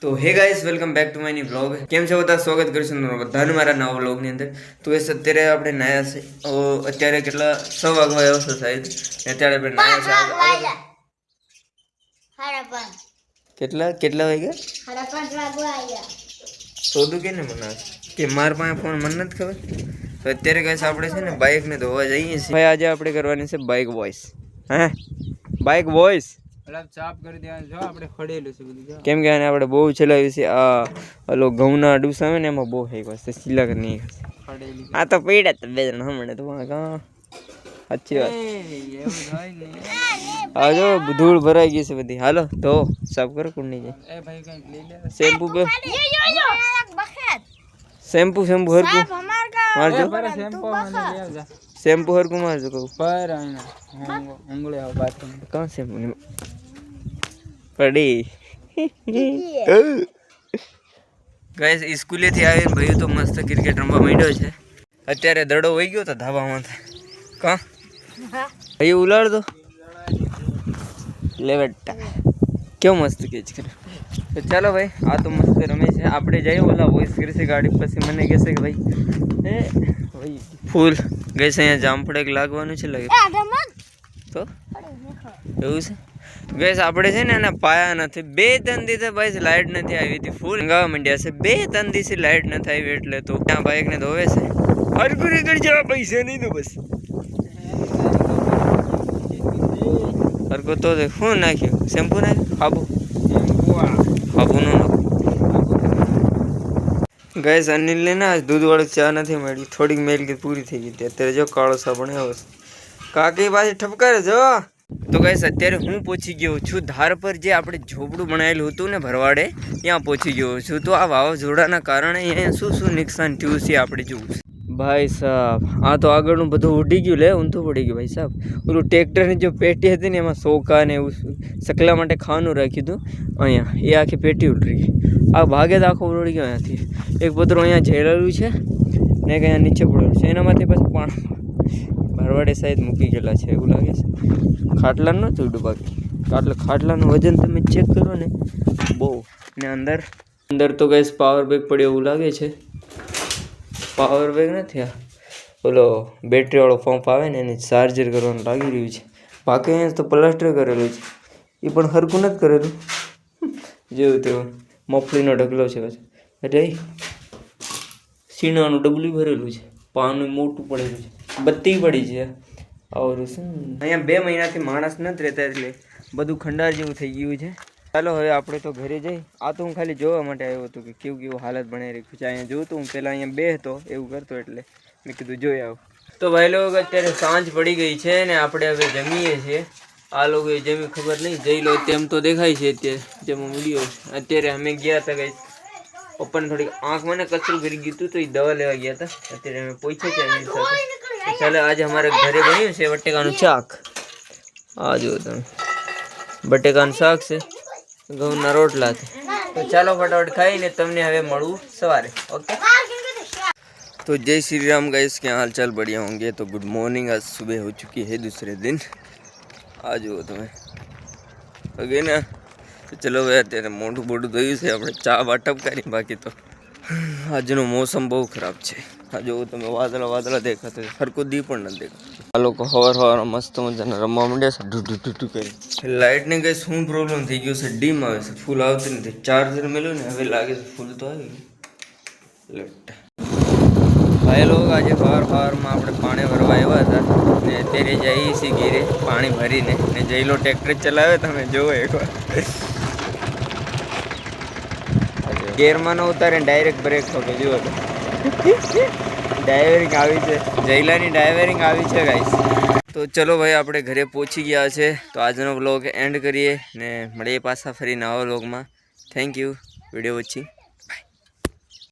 तो hey guys welcome back to my new blog કેમ છો બધા સ્વાગત કરીશું બધાનું મારા નવા વ્લોગની અંદર તો એ અત્યારે આપણે નાયા છે અત્યારે કેટલા 6 વાગવા આવ્યો છે સાહેબ અત્યારે આપણે નાયા છે કેટલા વાગ્યા 5:30 વાગવા આવ્યા સોદું કેને મના કે માર પાસે ફોન મન નથી ખબર તો અત્યારે ગાઈસ આપણે છે ને બાઇક ને ધોવા જઈએ છીએ ભાઈ આજે આપણે કરવાની છે બાઇક વોઇસ હે બાઇક વોઇસ ચાપ કરી દેવાનું જો આપણે ખડેલું છે બધું કેમ કે આને આપણે બહુ ચલાવી છે આ ઓલો ઘઉંના અડુસ આવે ને એમાં બહુ હેક વાસ્તે સિલા કરી ખડેલી આ તો પીડા તો બે જણ હમણે તો કા अच्छी વાત એવું થાય ને આ જો ધૂળ ભરાઈ ગઈ છે બધી હાલો તો સાફ કરો કુંડી જાય એ ભાઈ કઈ લઈ લે શેમ્પુ બે શેમ્પુ હરકુ મારજો શેમ્પુ હરકુ મારજો કહું પર આના ઉંગળે આવ બાથરૂમ કાં શેમ્પુ પડી ગાઈસ સ્કૂલે થી આવીને ભાઈ તો મસ્ત ક્રિકેટ રમવા માંડ્યો છે અત્યારે દડો વહી ગયો તો ધાબામાં કા ભાઈ ઉલાડ દો લે બેટા કેવો મસ્ત કેચ કરે તો ચાલો ભાઈ આ તો મસ્ત રમે છે આપણે જઈએ ઓલા વોઇસ કરશે ગાડી પછી મને કહેશે કે ભાઈ એ ભાઈ ફૂલ ગઈ છે અહીંયા જામફળ એક લાગવાનું છે લાગે તો એવું છે ગેસ આપણે છે ને એના પાયા નથી 2-3 દિવસે ભાઈ લાઈટ નથી આવી હતી ફૂલ ગાવા માંડ્યા છે 2-3 દિવસે લાઈટ નથી આવી એટલે તો ત્યાં બાઇક ને ધોવે છે હરકુરી કરી જવા પૈસા નહીં તો બસ હરકો તો શું નાખ્યું શેમ્પુ નાખ્યું હાબુનું નાખ્યું ગેસ અનિલને ના દૂધવાળી ચા નથી મળી થોડીક મેલકી પૂરી થઈ ગઈ અત્યારે જો કાળો સાબણ આવ્યો છે કાકી પાછી ઠપકારે જો તો ગાઈસ અત્યારે હું પહોંચી ગયો છું ધાર પર જે આપણે ઝોપડું બનાવેલું હતું ને ભરવાડે ત્યાં પહોંચી ગયો છું તો આ વાવાઝોડાના કારણે અહીંયા શું નુકસાન થયું છે આપણે જોવું છે ભાઈ સાહેબ આ તો આગળનું બધું ઉડી ગયું લે ઊંધું પડી ગયું ભાઈ સાહેબ ઓલું ટ્રેક્ટરની જો પેટી હતી ને એમાં સોકા ને એવું સકલા માટે ખાવાનું રાખ્યું હતું અહીંયા એ આખી પેટી ઉતરી ગઈ આ ભાગે તો આખો ઉડી ગયો અહીંયાથી એક પતરું અહીંયા ઝેલેલું છે ને એક અહીંયા નીચે પડેલું છે એનામાંથી પાછું પાણી ભરવાડે સાહેબ મૂકી ગયેલા છે એવું લાગે છે ખાટલાનું નહોતું ઉડું બાકી ખાટલાનું વજન તમે ચેક કરો ને બહુ ને અંદર તો ગેસ પાવર બેગ પડ્યો એવું લાગે છે પાવર બેગ નથી આ ઓલો બેટરીવાળો પંપ આવે ને એને ચાર્જર કરવાનું લાગી રહ્યું છે બાકી અહીંયા તો પ્લાસ્ટર કરેલું છે એ પણ હરખું નથી કરેલું જેવું તેવું મફળીનો ઢગલો છે પછી એટલે સીણાનું ડબલું ભરેલું છે પાનું મોટું પડેલું છે બત્તી પડી છે આવું શું અહીંયા 2 મહિનાથી માણસ નથી રહેતા એટલે બધું ખંડાર જેવું થઈ ગયું છે ચાલો હવે આપણે તો ઘરે જઈ આ તો હું ખાલી જોવા માટે આવ્યો હતો કે કેવું હાલત બનાવી રાખ્યું છે અહીંયા જોઉં તો હું પહેલાં અહીંયા બે હતો એવું કરતો એટલે મેં કીધું જોઈ આવું તો ભાઈ લોકો અત્યારે સાંજ પડી ગઈ છે ને આપણે હવે જમીએ છીએ આ લોકોએ જમી ખબર નહીં જઈ લો તેમ તો દેખાય છે અત્યારે જેમાં વિડીયો અત્યારે અમે ગયા હતા ગઈ પપ્પાને થોડીક આંખમાં ને કચરું કરી ગયું હતું તો એ દવા લેવા ગયા હતા અત્યારે અમે પહોંચ્યા છે એમની સાથે ચાલો આજે અમારે ઘરે બન્યું છે બટેકાનું શાક આ જુઓ તમે બટેકાનું શાક છે ઘઉંના રોટલા છે તો ચાલો ફટાફટ ખાઈને તમને હવે મળવું સવારે ओके तो जय श्री राम गाइस क्या हाल चाल बढ़िया होंगे तो गुड मॉर्निंग आज सुबह हो चुकी है दूसरे दिन आज हो तुम्हें ओके ना तो चलो भाई અત્યારે મોઢું બોઢું ધોયું છે આપણે ચા વાટપ કરી બાકી તો આજનો મોસમ બહુ ખરાબ છે આ જો તમે વાદળા દેખાતો હરકો દી પણ નથી દેખાતો આ લોકો હવાર મસ્ત મજાના રમવા માંડ્યા છે ઢૂ કરી લાઇટને કઈ શું પ્રોબ્લેમ થઈ ગયો છે ડીમ આવે છે ફૂલ આવતી નથી ચાર્જર મેળ્યું ને હવે લાગે છે ફૂલ તો આવી લેફ્ટ ભાઈ લોકો આજે સવારમાં આપણે પાણી ભરવા આવ્યા હતા ને અત્યારે જઈએ છીએ ઘેરે પાણી ભરીને ને જઈલો ટ્રેક્ટર ચલાવે તમે જોવો એકવાર ગેરમાં ન ઉતારે ડાયરેક્ટ બ્રેક ઠોકે જુઓ તો ડાયવરિંગ આવી છે જયલાની ડાયવરિંગ આવી છે ગાઈસ તો ચલો ભાઈ આપણે ઘરે પહોંચી ગયા છે તો આજનો વ્લોગ એન્ડ કરીએ ને મળીએ પાછા ફરી નવા વ્લોગમાં થેન્ક યુ વિડીયો વચ્ચે